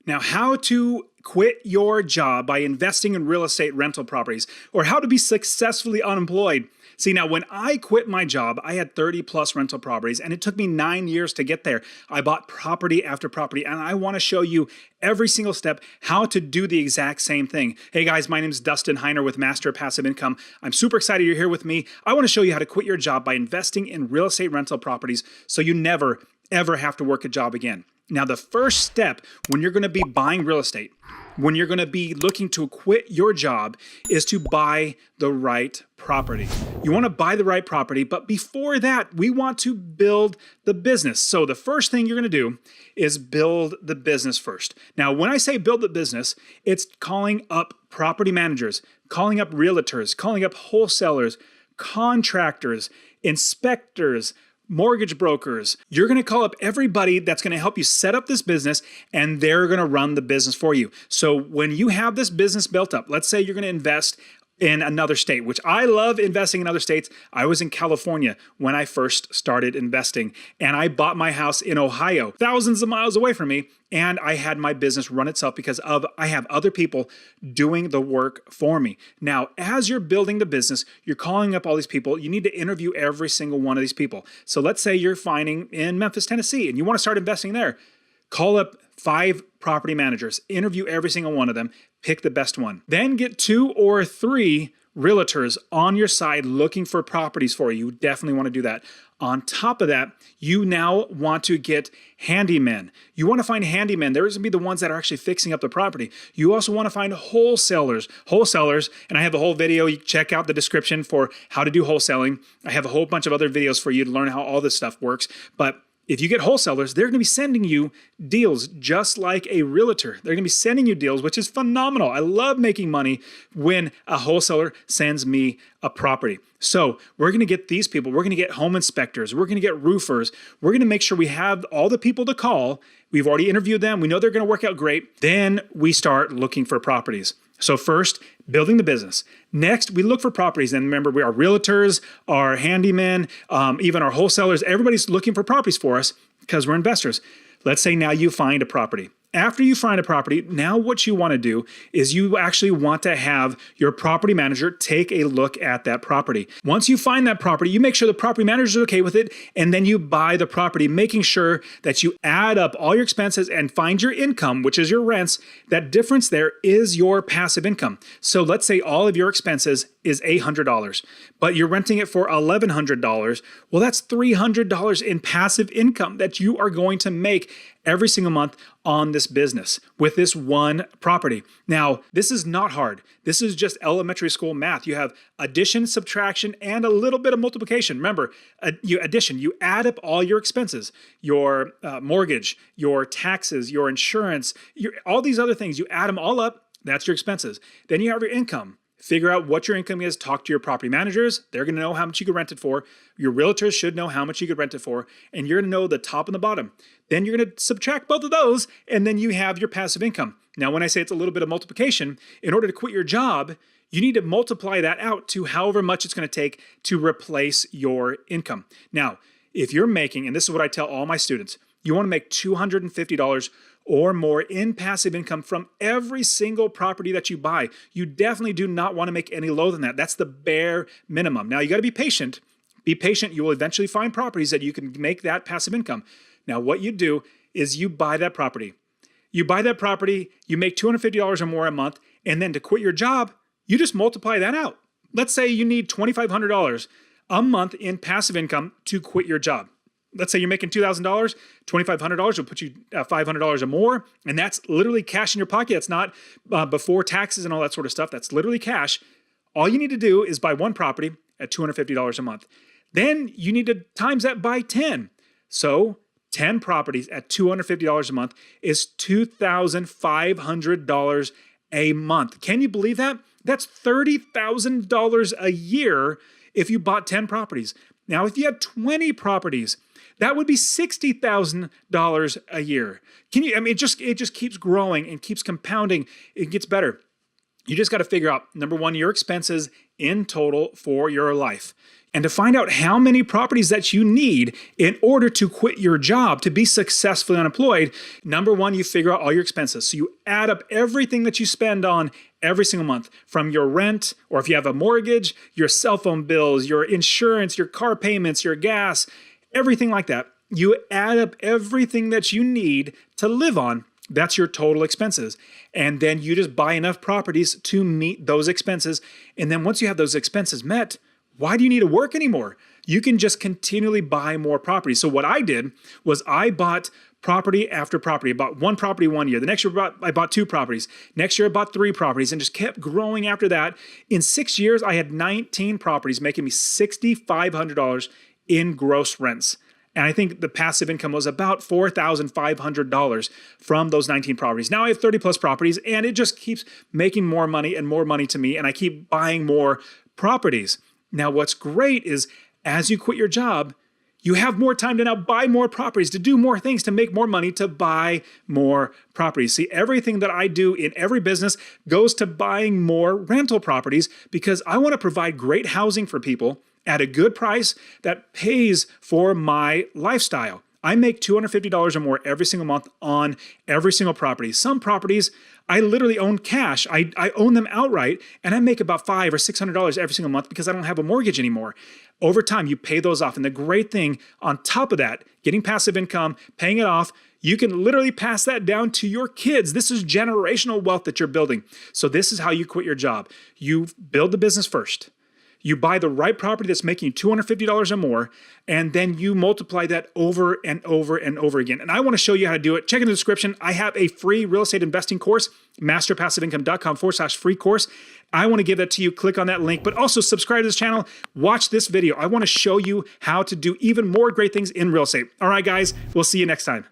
Now, how to quit your job by investing in real estate rental properties, or how to be successfully unemployed. See, now when I quit my job, I had 30 plus rental properties, and it took me 9 years to get there. I bought property after property, and I want to show you every single step how to do the exact same thing. Hey guys, my name is Dustin Heiner with Master Passive Income. I'm super excited you're here with me. I want to show you how to quit your job by investing in real estate rental properties so you never, ever have to work a job again. Now, the first step when you're going to be buying real estate, when you're going to be looking to quit your job, is to buy the right property. You want to buy the right property, but before that, we want to build the business. So the first thing you're going to do is build the business first. Now, when I say build the business, it's calling up property managers, calling up realtors, calling up wholesalers, contractors, inspectors, mortgage brokers. You're going to call up everybody that's going to help you set up this business, and they're going to run the business for you. So when you have this business built up, let's say you're going to invest in another state, which I love investing in other states. I was in California when I first started investing, and I bought my house in Ohio, thousands of miles away from me, and I had my business run itself because I have other people doing the work for me. Now, as you're building the business, you're calling up all these people. You need to interview every single one of these people. So let's say you're finding in Memphis, Tennessee, and you want to start investing there. Call up 5 property managers, interview every single one of them, pick the best one. Then get 2 or 3 realtors on your side looking for properties for you. You definitely want to do that. On top of that, you now want to get handymen. You want to find handymen. They're going to be the ones that are actually fixing up the property. You also want to find wholesalers, and I have a whole video. You check out the description for how to do wholesaling. I have a whole bunch of other videos for you to learn how all this stuff works. But if you get wholesalers, they're going to be sending you deals just like a realtor. They're going to be sending you deals, which is phenomenal. I love making money when a wholesaler sends me a property. So we're going to get these people. We're going to get home inspectors. We're going to get roofers. We're going to make sure we have all the people to call. We've already interviewed them. We know they're going to work out great. Then we start looking for properties. So first, building the business. Next, we look for properties. And remember, we are realtors, our handymen, even our wholesalers. Everybody's looking for properties for us because we're investors. Let's say now you find a property. After you find a property, now what you want to do is you actually want to have your property manager take a look at that property. Once you find that property, you make sure the property manager is okay with it, and then you buy the property, making sure that you add up all your expenses and find your income, which is your rents. That difference there is your passive income. So let's say all of your expenses is $800, but you're renting it for $1,100. Well, that's $300 in passive income that you are going to make every single month on this business with this one property. Now, this is not hard. This is just elementary school math. You have addition, subtraction, and a little bit of multiplication. Remember, addition, you add up all your expenses, your mortgage, your taxes, your insurance, all these other things. You add them all up. That's your expenses. Then you have your income. Figure out what your income is. Talk to your property managers. They're going to know how much you could rent it for. Your realtors should know how much you could rent it for. And you're going to know the top and the bottom. Then you're going to subtract both of those, and then you have your passive income. Now, when I say it's a little bit of multiplication, in order to quit your job, you need to multiply that out to however much it's going to take to replace your income. Now, if you're making, and this is what I tell all my students, you want to make $250 or more in passive income from every single property that you buy. You definitely do not want to make any lower than that. That's the bare minimum. Now, you got to be patient. Be patient. You will eventually find properties that you can make that passive income. Now, what you do is you buy that property. You buy that property, you make $250 or more a month, and then to quit your job, you just multiply that out. Let's say you need $2,500 a month in passive income to quit your job. Let's say you're making $2,000, $2,500 will put you $500 or more, and that's literally cash in your pocket. It's not before taxes and all that sort of stuff. That's literally cash. All you need to do is buy one property at $250 a month. Then you need to times that by 10. So 10 properties at $250 a month is $2,500 a month. Can you believe that? That's $30,000 a year if you bought 10 properties. Now, if you had 20 properties, that would be $60,000 a year. It just keeps growing and keeps compounding. It gets better. You just got to figure out, number one, your expenses in total for your life. And to find out how many properties that you need in order to quit your job to be successfully unemployed, number one, you figure out all your expenses. So you add up everything that you spend on every single month, from your rent, or if you have a mortgage, your cell phone bills, your insurance, your car payments, your gas, everything like that. You add up everything that you need to live on. That's your total expenses. And then you just buy enough properties to meet those expenses. And then once you have those expenses met, why do you need to work anymore? You can just continually buy more properties. So what I did was I bought property after property. I bought one property one year. The next year I bought two properties. Next year I bought three properties and just kept growing after that. In 6 years, I had 19 properties making me $6,500 in gross rents. And I think the passive income was about $4,500 from those 19 properties. Now I have 30 plus properties and it just keeps making more money and more money to me. And I keep buying more properties. Now, what's great is as you quit your job, you have more time to now buy more properties, to do more things, to make more money, to buy more properties. See, everything that I do in every business goes to buying more rental properties because I want to provide great housing for people at a good price that pays for my lifestyle. I make $250 or more every single month on every single property. Some properties I literally own cash. I own them outright, and I make about $500 or $600 every single month because I don't have a mortgage anymore. Over time, you pay those off. And the great thing on top of that, getting passive income, paying it off, you can literally pass that down to your kids. This is generational wealth that you're building. So this is how you quit your job. You build the business first. You buy the right property that's making you $250 or more, and then you multiply that over and over and over again. And I want to show you how to do it. Check in the description. I have a free real estate investing course, masterpassiveincome.com/free course. I want to give that to you. Click on that link, but also subscribe to this channel. Watch this video. I want to show you how to do even more great things in real estate. All right, guys, we'll see you next time.